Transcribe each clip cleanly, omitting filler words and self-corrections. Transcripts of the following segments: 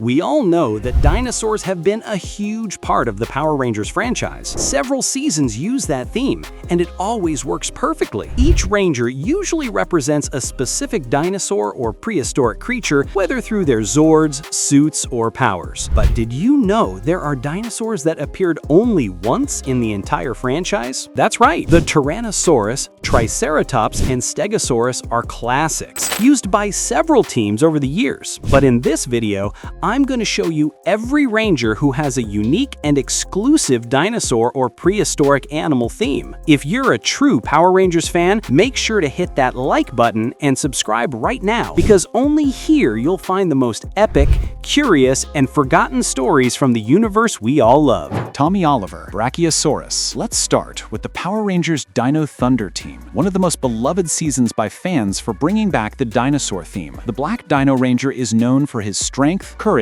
We all know that dinosaurs have been a huge part of the Power Rangers franchise. Several seasons use that theme, and it always works perfectly. Each ranger usually represents a specific dinosaur or prehistoric creature, whether through their Zords, suits, or powers. But did you know there are dinosaurs that appeared only once in the entire franchise? That's right, the Tyrannosaurus, Triceratops, and Stegosaurus are classics, used by several teams over the years. But in this video, I'm going to show you every ranger who has a unique and exclusive dinosaur or prehistoric animal theme. If you're a true Power Rangers fan, make sure to hit that like button and subscribe right now, because only here you'll find the most epic, curious, and forgotten stories from the universe we all love. Tommy Oliver, Brachiosaurus. Let's start with the Power Rangers Dino Thunder team, one of the most beloved seasons by fans for bringing back the dinosaur theme. The Black Dino Ranger is known for his strength, courage,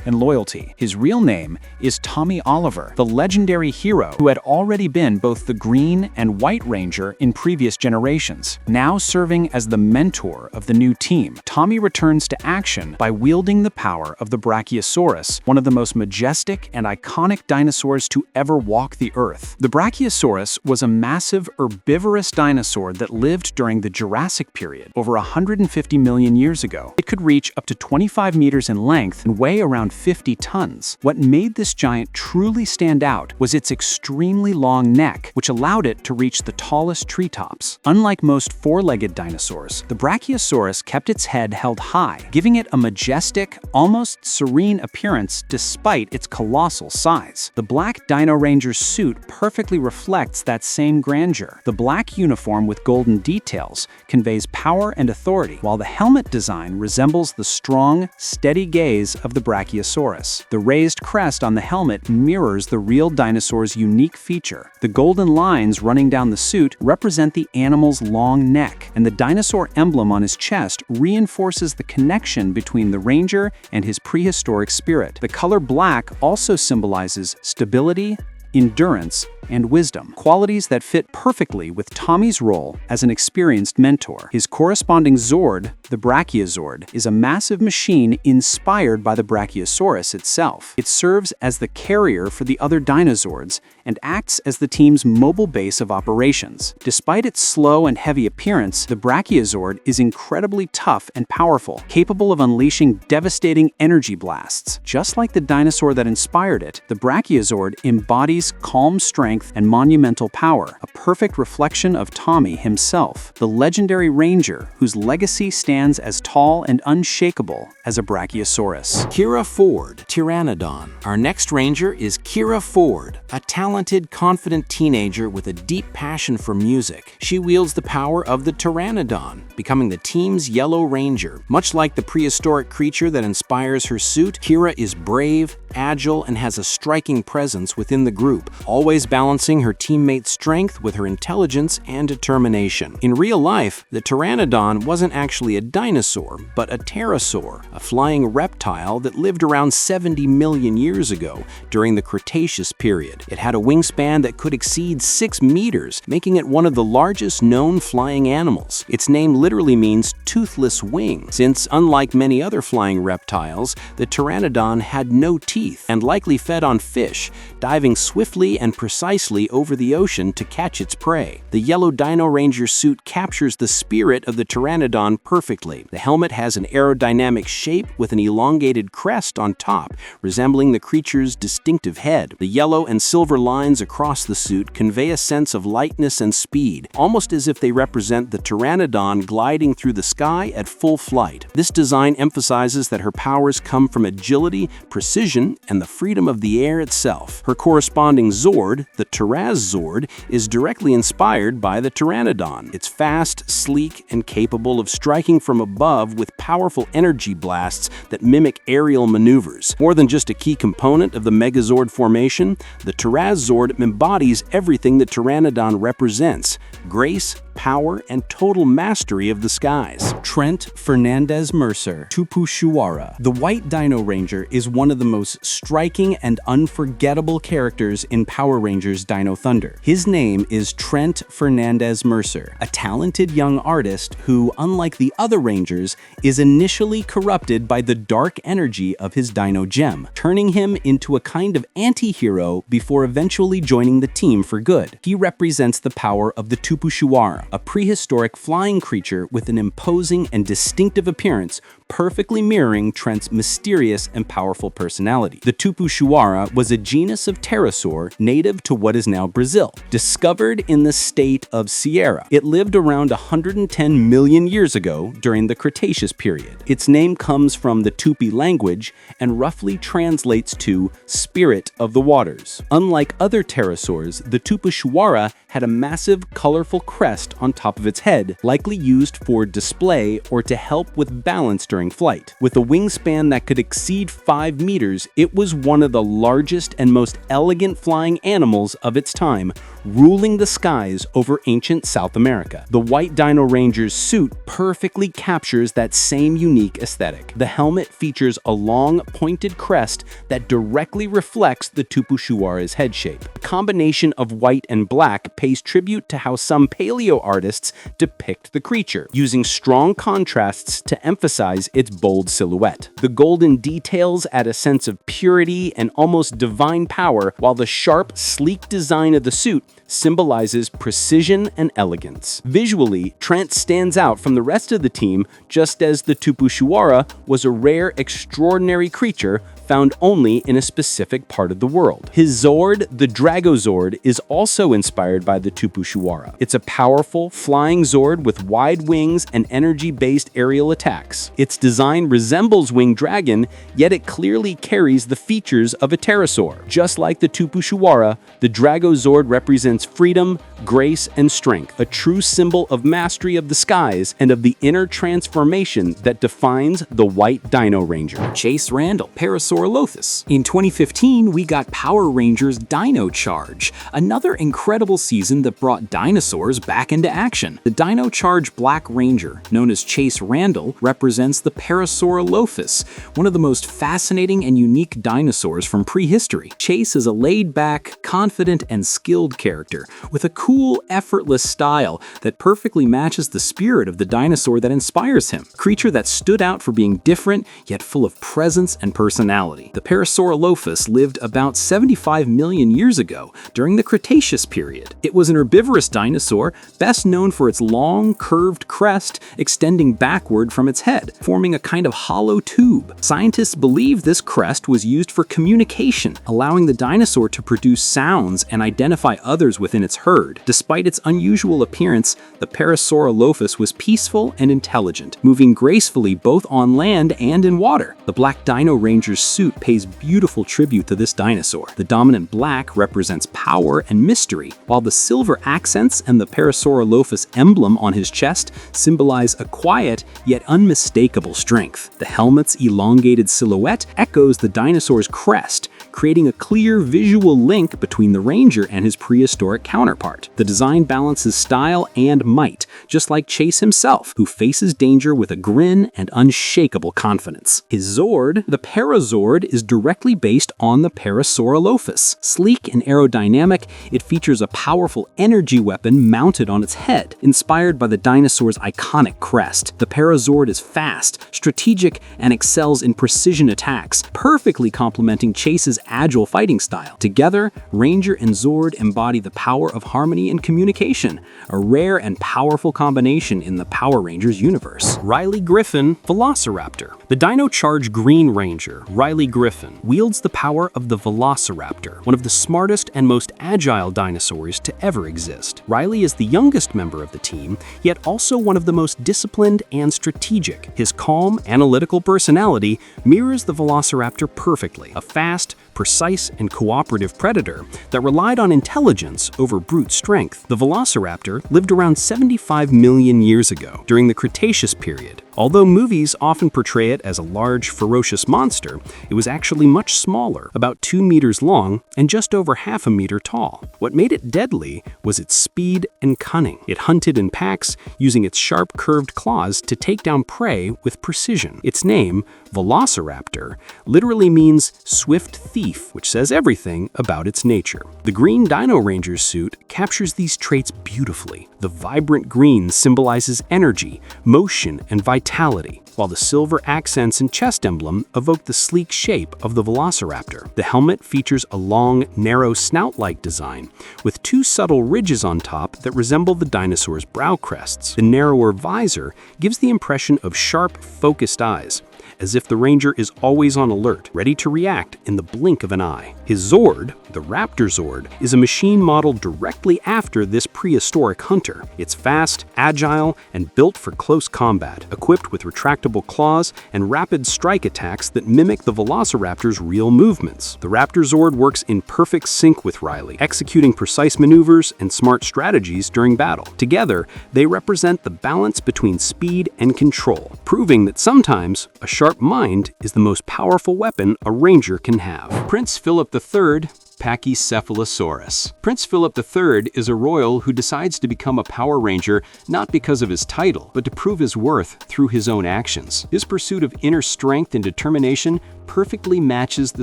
and loyalty. His real name is Tommy Oliver, the legendary hero who had already been both the Green and White Ranger in previous generations. Now serving as the mentor of the new team, Tommy returns to action by wielding the power of the Brachiosaurus, one of the most majestic and iconic dinosaurs to ever walk the earth. The Brachiosaurus was a massive herbivorous dinosaur that lived during the Jurassic period, over 150 million years ago. It could reach up to 25 meters in length and weigh around 50 tons. What made this giant truly stand out was its extremely long neck, which allowed it to reach the tallest treetops. Unlike most four-legged dinosaurs, the Brachiosaurus kept its head held high, giving it a majestic, almost serene appearance despite its colossal size. The Black Dino Ranger's suit perfectly reflects that same grandeur. The black uniform with golden details conveys power and authority, while the helmet design resembles the strong, steady gaze of the Brachiosaurus. The raised crest on the helmet mirrors the real dinosaur's unique feature. The golden lines running down the suit represent the animal's long neck, and the dinosaur emblem on his chest reinforces the connection between the ranger and his prehistoric spirit. The color black also symbolizes stability, endurance, and wisdom, qualities that fit perfectly with Tommy's role as an experienced mentor. His corresponding Zord, the Brachiozord, is a massive machine inspired by the Brachiosaurus itself. It serves as the carrier for the other Dinozords and acts as the team's mobile base of operations. Despite its slow and heavy appearance, the Brachiozord is incredibly tough and powerful, capable of unleashing devastating energy blasts. Just like the dinosaur that inspired it, the Brachiozord embodies calm strength and monumental power, a perfect reflection of Tommy himself, the legendary ranger whose legacy stands as tall and unshakable as a Brachiosaurus. Kira Ford, Pteranodon. Our next ranger is Kira Ford, a talented, confident teenager with a deep passion for music. She wields the power of the Pteranodon, becoming the team's Yellow Ranger. Much like the prehistoric creature that inspires her suit, Kira is brave, agile, and has a striking presence within the group, always balancing her teammates' strength with her intelligence and determination. In real life, the Pteranodon wasn't actually a dinosaur, but a pterosaur, a flying reptile that lived around 70 million years ago during the Cretaceous period. It had a wingspan that could exceed 6 meters, making it one of the largest known flying animals. Its name literally means toothless wing, since unlike many other flying reptiles, the Pteranodon had no teeth and likely fed on fish, diving swiftly and precisely over the ocean to catch its prey. The yellow Dino Ranger suit captures the spirit of the Pteranodon perfectly. The helmet has an aerodynamic shape with an elongated crest on top, resembling the creature's distinctive head. The yellow and silver lines across the suit convey a sense of lightness and speed, almost as if they represent the Pteranodon gliding through the sky at full flight. This design emphasizes that her powers come from agility, precision, and the freedom of the air itself. Her corresponding Zord, the Pterazord, is directly inspired by the Pteranodon. It's fast, sleek, and capable of striking from above with powerful energy blasts that mimic aerial maneuvers. More than just a key component of the Megazord formation, the Pterazord embodies everything the Pteranodon represents: grace, power, and total mastery of the skies. Trent Fernandez-Mercer, Tupuxuara. The White Dino Ranger is one of the most striking and unforgettable characters in Power Rangers Dino Thunder. His name is Trent Fernandez-Mercer, a talented young artist who, unlike the other Rangers, is initially corrupted by the dark energy of his Dino Gem, turning him into a kind of anti-hero before eventually joining the team for good. He represents the power of the Tupuxuara, a prehistoric flying creature with an imposing and distinctive appearance, perfectly mirroring Trent's mysterious and powerful personality. The Tupuxuara was a genus of pterosaur native to what is now Brazil, discovered in the state of Ceará. It lived around 110 million years ago during the Cretaceous period. Its name comes from the Tupi language and roughly translates to spirit of the waters. Unlike other pterosaurs, the Tupuxuara had a massive, colorful crest on top of its head, likely used for display or to help with balance during flight. With a wingspan that could exceed 5 meters, it was one of the largest and most elegant flying animals of its time, ruling the skies over ancient South America. The White Dino Ranger's suit perfectly captures that same unique aesthetic. The helmet features a long, pointed crest that directly reflects the Tupuxuara's head shape. The combination of white and black pays tribute to how some paleo artists depict the creature, using strong contrasts to emphasize its bold silhouette. The golden details add a sense of purity and almost divine power, while the sharp, sleek design of the suit symbolizes precision and elegance. Visually, Trent stands out from the rest of the team, just as the Tupuxuara was a rare, extraordinary creature found only in a specific part of the world. His Zord, the Dragozord, is also inspired by the Tupuxuara. It's a powerful, flying Zord with wide wings and energy-based aerial attacks. Its design resembles Winged Dragon, yet it clearly carries the features of a pterosaur. Just like the Tupuxuara, the Dragozord represents freedom, grace, and strength, a true symbol of mastery of the skies and of the inner transformation that defines the White Dino Ranger. Chase Randall, Parasaurolophus. In 2015, we got Power Rangers Dino Charge, another incredible season that brought dinosaurs back into action. The Dino Charge Black Ranger, known as Chase Randall, represents the Parasaurolophus, one of the most fascinating and unique dinosaurs from prehistory. Chase is a laid-back, confident, and skilled character with a cool, effortless style that perfectly matches the spirit of the dinosaur that inspires him. A creature that stood out for being different, yet full of presence and personality. The Parasaurolophus lived about 75 million years ago during the Cretaceous period. It was an herbivorous dinosaur, best known for its long, curved crest extending backward from its head, forming a kind of hollow tube. Scientists believe this crest was used for communication, allowing the dinosaur to produce sounds and identify others within its herd. Despite its unusual appearance, the Parasaurolophus was peaceful and intelligent, moving gracefully both on land and in water. The Black Dino Ranger's suit pays beautiful tribute to this dinosaur. The dominant black represents power and mystery, while the silver accents and the Parasaurolophus emblem on his chest symbolize a quiet yet unmistakable strength. The helmet's elongated silhouette echoes the dinosaur's crest, creating a clear visual link between the Ranger and his prehistoric counterpart. The design balances style and might, just like Chase himself, who faces danger with a grin and unshakable confidence. His Zord, the Parasaur, is directly based on the Parasaurolophus. Sleek and aerodynamic, it features a powerful energy weapon mounted on its head, inspired by the dinosaur's iconic crest. The Parasaur is fast, strategic, and excels in precision attacks, perfectly complementing Chase's agile fighting style. Together, Ranger and Zord embody the power of harmony and communication, a rare and powerful combination in the Power Rangers universe. Riley Griffin, Velociraptor. The Dino Charge Green Ranger, Riley Griffin, wields the power of the Velociraptor, one of the smartest and most agile dinosaurs to ever exist. Riley is the youngest member of the team, yet also one of the most disciplined and strategic. His calm, analytical personality mirrors the Velociraptor perfectly, a fast, precise, and cooperative predator that relied on intelligence over brute strength. The Velociraptor lived around 75 million years ago, during the Cretaceous period, Although movies often portray it as a large, ferocious monster, it was actually much smaller, about 2 meters long and just over half a meter tall. What made it deadly was its speed and cunning. It hunted in packs, using its sharp, curved claws to take down prey with precision. Its name, Velociraptor, literally means swift thief, which says everything about its nature. The green Dino Ranger suit captures these traits beautifully. The vibrant green symbolizes energy, motion, and vitality, while the silver accents and chest emblem evoke the sleek shape of the Velociraptor. The helmet features a long, narrow snout-like design, with 2 subtle ridges on top that resemble the dinosaur's brow crests. The narrower visor gives the impression of sharp, focused eyes, as if the ranger is always on alert, ready to react in the blink of an eye. His Zord, the Raptor Zord, is a machine modeled directly after this prehistoric hunter. It's fast, agile, and built for close combat, equipped with retractable claws and rapid strike attacks that mimic the Velociraptor's real movements. The Raptor Zord works in perfect sync with Riley, executing precise maneuvers and smart strategies during battle. Together, they represent the balance between speed and control, proving that sometimes a sharp mind is the most powerful weapon a ranger can have. Prince Philip III Pachycephalosaurus. Prince Philip III is a royal who decides to become a Power Ranger not because of his title, but to prove his worth through his own actions. His pursuit of inner strength and determination perfectly matches the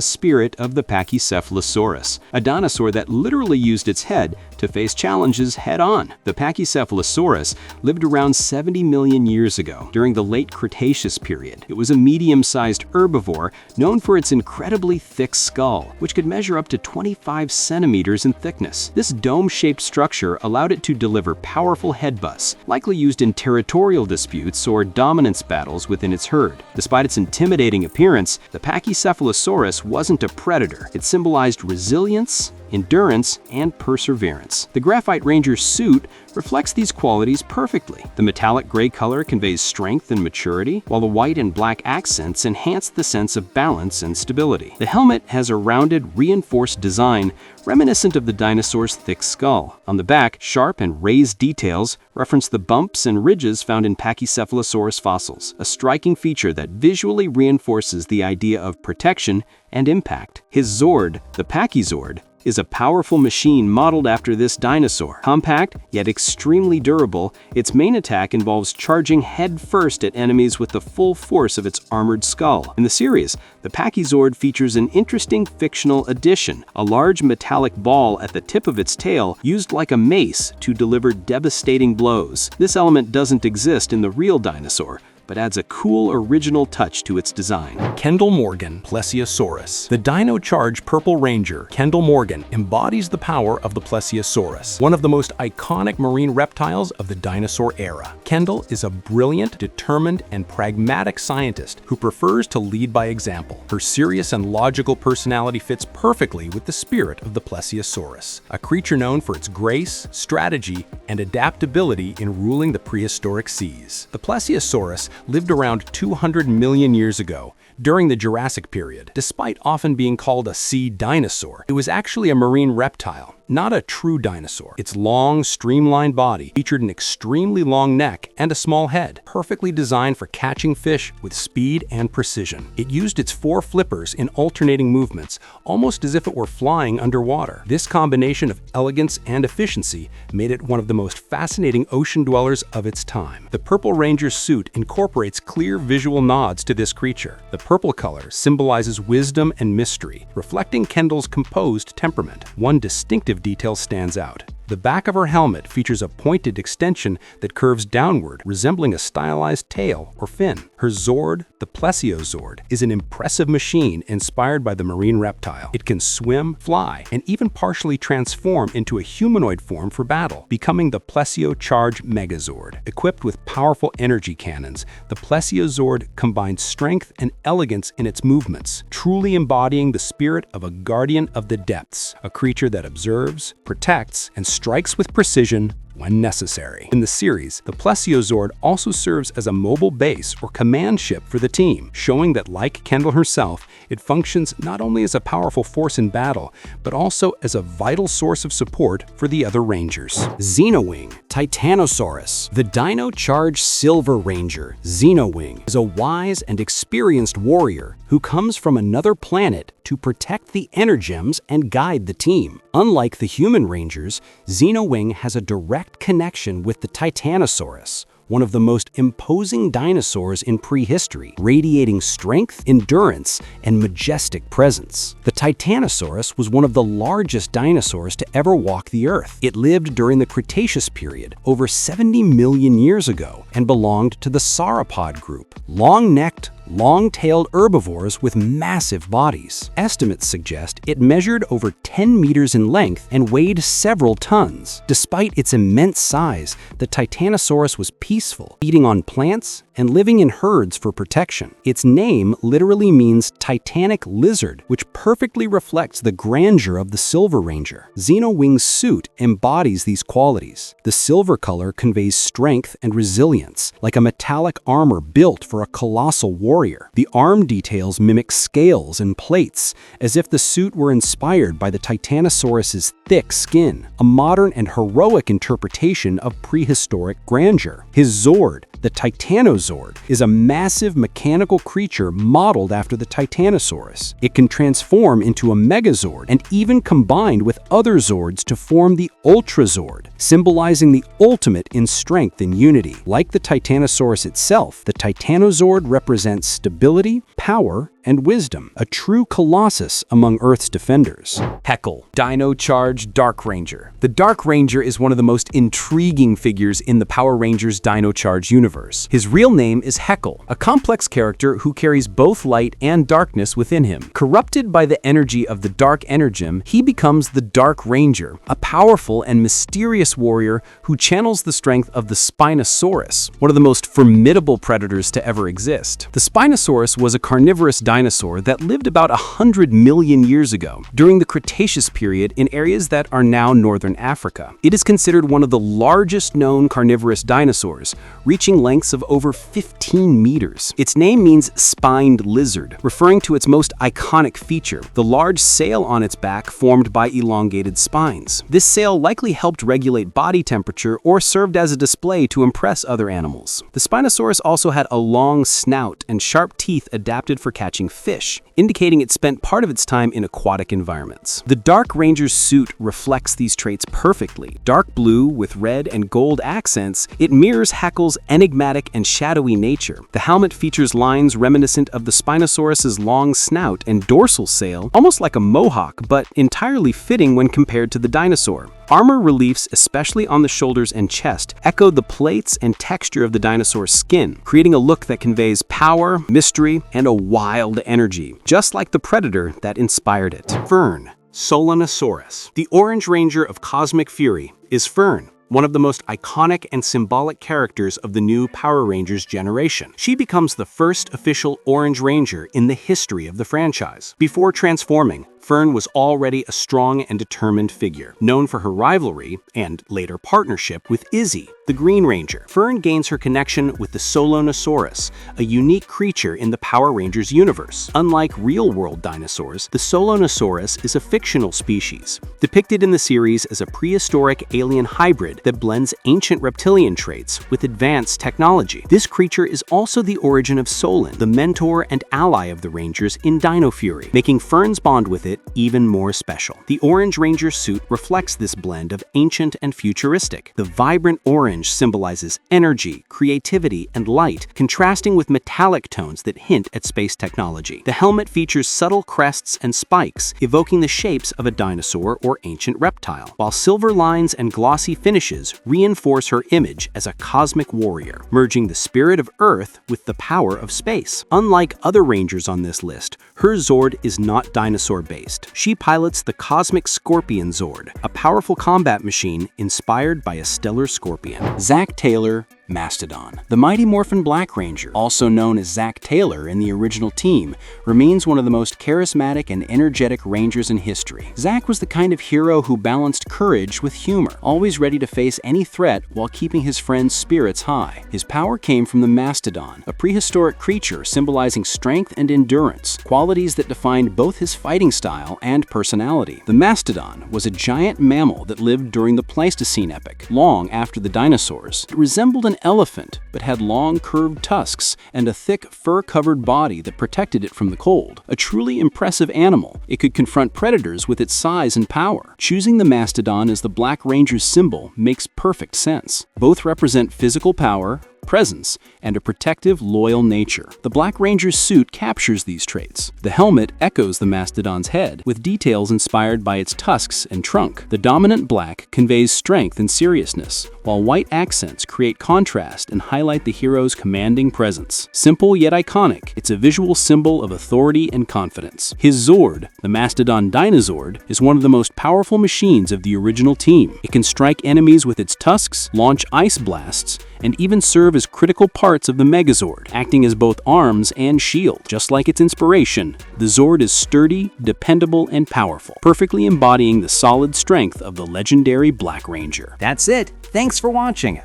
spirit of the Pachycephalosaurus, a dinosaur that literally used its head to face challenges head-on. The Pachycephalosaurus lived around 70 million years ago, during the late Cretaceous period. It was a medium-sized herbivore known for its incredibly thick skull, which could measure up to 25 centimeters in thickness. This dome-shaped structure allowed it to deliver powerful headbutts, likely used in territorial disputes or dominance battles within its herd. Despite its intimidating appearance, the Pachycephalosaurus wasn't a predator. It symbolized resilience, endurance, and perseverance. The Graphite Ranger's suit reflects these qualities perfectly. The metallic gray color conveys strength and maturity, while the white and black accents enhance the sense of balance and stability. The helmet has a rounded, reinforced design reminiscent of the dinosaur's thick skull. On the back, sharp and raised details reference the bumps and ridges found in Pachycephalosaurus fossils, a striking feature that visually reinforces the idea of protection and impact. His Zord, the Pachyzord, is a powerful machine modeled after this dinosaur. Compact, yet extremely durable, its main attack involves charging head first at enemies with the full force of its armored skull. In the series, the Pachyzord features an interesting fictional addition, a large metallic ball at the tip of its tail used like a mace to deliver devastating blows. This element doesn't exist in the real dinosaur, but adds a cool original touch to its design. Kendall Morgan, Plesiosaurus. The Dino Charge Purple Ranger, Kendall Morgan, embodies the power of the Plesiosaurus, one of the most iconic marine reptiles of the dinosaur era. Kendall is a brilliant, determined, and pragmatic scientist who prefers to lead by example. Her serious and logical personality fits perfectly with the spirit of the Plesiosaurus, a creature known for its grace, strategy, and adaptability in ruling the prehistoric seas. The Plesiosaurus lived around 200 million years ago, during the Jurassic period. Despite often being called a sea dinosaur, it was actually a marine reptile, not a true dinosaur. Its long, streamlined body featured an extremely long neck and a small head, perfectly designed for catching fish with speed and precision. It used its 4 flippers in alternating movements, almost as if it were flying underwater. This combination of elegance and efficiency made it one of the most fascinating ocean dwellers of its time. The Purple Ranger's suit incorporates clear visual nods to this creature. The purple color symbolizes wisdom and mystery, reflecting Kendall's composed temperament. One distinctive detail stands out. The back of her helmet features a pointed extension that curves downward, resembling a stylized tail or fin. Her Zord, the Plesiosaur, is an impressive machine inspired by the marine reptile. It can swim, fly, and even partially transform into a humanoid form for battle, becoming the Plesiosaur Charge Megazord. Equipped with powerful energy cannons, the Plesiosaur combines strength and elegance in its movements, truly embodying the spirit of a guardian of the depths, a creature that observes, protects, and strikes with precision when necessary. In the series, the Plesiosaur also serves as a mobile base or command ship for the team, showing that, like Kendall herself, it functions not only as a powerful force in battle, but also as a vital source of support for the other Rangers. Zenowing Titanosaurus. The Dino Charge Silver Ranger, Zenowing, is a wise and experienced warrior who comes from another planet to protect the Energems and guide the team. Unlike the human Rangers, Zenowing has a direct connection with the Titanosaurus, one of the most imposing dinosaurs in prehistory, radiating strength, endurance, and majestic presence. The Titanosaurus was one of the largest dinosaurs to ever walk the Earth. It lived during the Cretaceous period, over 70 million years ago, and belonged to the sauropod group, long-necked, long-tailed herbivores with massive bodies. Estimates suggest it measured over 10 meters in length and weighed several tons. Despite its immense size, the Titanosaurus was peaceful, eating on plants and living in herds for protection. Its name literally means Titanic lizard, which perfectly reflects the grandeur of the Silver Ranger. Zenowing's suit embodies these qualities. The silver color conveys strength and resilience, like a metallic armor built for a colossal warrior. The arm details mimic scales and plates, as if the suit were inspired by the Titanosaurus's thick skin, a modern and heroic interpretation of prehistoric grandeur. His Zord, the Titanosaur, is a massive mechanical creature modeled after the Titanosaurus. It can transform into a Megazord and even combine with other Zords to form the Ultrazord, symbolizing the ultimate in strength and unity. Like the Titanosaurus itself, the Titanosaur represents stability, power, and wisdom, a true colossus among Earth's defenders. Heckle, Dino Charge Dark Ranger. The Dark Ranger is one of the most intriguing figures in the Power Rangers Dino Charge universe. His real name is Heckle, a complex character who carries both light and darkness within him. Corrupted by the energy of the Dark Energem, he becomes the Dark Ranger, a powerful and mysterious warrior who channels the strength of the Spinosaurus, one of the most formidable predators to ever exist. The Spinosaurus was a carnivorous dinosaur that lived about 100 million years ago, during the Cretaceous period in areas that are now northern Africa. It is considered one of the largest known carnivorous dinosaurs, reaching lengths of over 15 meters. Its name means spined lizard, referring to its most iconic feature, the large sail on its back formed by elongated spines. This sail likely helped regulate body temperature or served as a display to impress other animals. The Spinosaurus also had a long snout and sharp teeth adapted for catching fish, indicating it spent part of its time in aquatic environments. The Dark Ranger's suit reflects these traits perfectly. Dark blue with red and gold accents, it mirrors Heckle's enigmatic and shadowy nature. The helmet features lines reminiscent of the Spinosaurus's long snout and dorsal sail, almost like a mohawk, but entirely fitting when compared to the dinosaur. Armor reliefs, especially on the shoulders and chest, echo the plates and texture of the dinosaur's skin, creating a look that conveys power, mystery, and a wild energy, just like the predator that inspired it. Fern Solonosaurus. The Orange Ranger of Cosmic Fury is Fern, one of the most iconic and symbolic characters of the new Power Rangers generation. She becomes the first official Orange Ranger in the history of the franchise. Before transforming, Fern was already a strong and determined figure, known for her rivalry and later partnership with Izzy, the Green Ranger. Fern gains her connection with the Solonosaurus, a unique creature in the Power Rangers universe. Unlike real-world dinosaurs, the Solonosaurus is a fictional species, depicted in the series as a prehistoric alien hybrid that blends ancient reptilian traits with advanced technology. This creature is also the origin of Solon, the mentor and ally of the Rangers in Dino Fury, making Fern's bond with it even more special. The Orange Ranger suit reflects this blend of ancient and futuristic. The vibrant orange symbolizes energy, creativity, and light, contrasting with metallic tones that hint at space technology. The helmet features subtle crests and spikes, evoking the shapes of a dinosaur or ancient reptile, while silver lines and glossy finishes reinforce her image as a cosmic warrior, merging the spirit of Earth with the power of space. Unlike other Rangers on this list, her Zord is not dinosaur-based. She pilots the Cosmic Scorpion Zord, a powerful combat machine inspired by a stellar scorpion. Zack Taylor, Mastodon. The Mighty Morphin Black Ranger, also known as Zack Taylor in the original team, remains one of the most charismatic and energetic rangers in history. Zack was the kind of hero who balanced courage with humor, always ready to face any threat while keeping his friends' spirits high. His power came from the Mastodon, a prehistoric creature symbolizing strength and endurance, qualities that defined both his fighting style and personality. The Mastodon was a giant mammal that lived during the Pleistocene epoch, long after the dinosaurs. It resembled an elephant, but had long curved tusks and a thick fur-covered body that protected it from the cold. A truly impressive animal, it could confront predators with its size and power. Choosing the Mastodon as the Black Ranger's symbol makes perfect sense. Both represent physical power, presence, and a protective, loyal nature. The Black Ranger's suit captures these traits. The helmet echoes the Mastodon's head, with details inspired by its tusks and trunk. The dominant black conveys strength and seriousness, while white accents create contrast and highlight the hero's commanding presence. Simple yet iconic, it's a visual symbol of authority and confidence. His Zord, the Mastodon Dinosaur, is one of the most powerful machines of the original team. It can strike enemies with its tusks, launch ice blasts, and even serve as critical parts of the Megazord, acting as both arms and shield. Just like its inspiration, the Zord is sturdy, dependable, and powerful, perfectly embodying the solid strength of the legendary Black Ranger. That's it. Thanks for watching.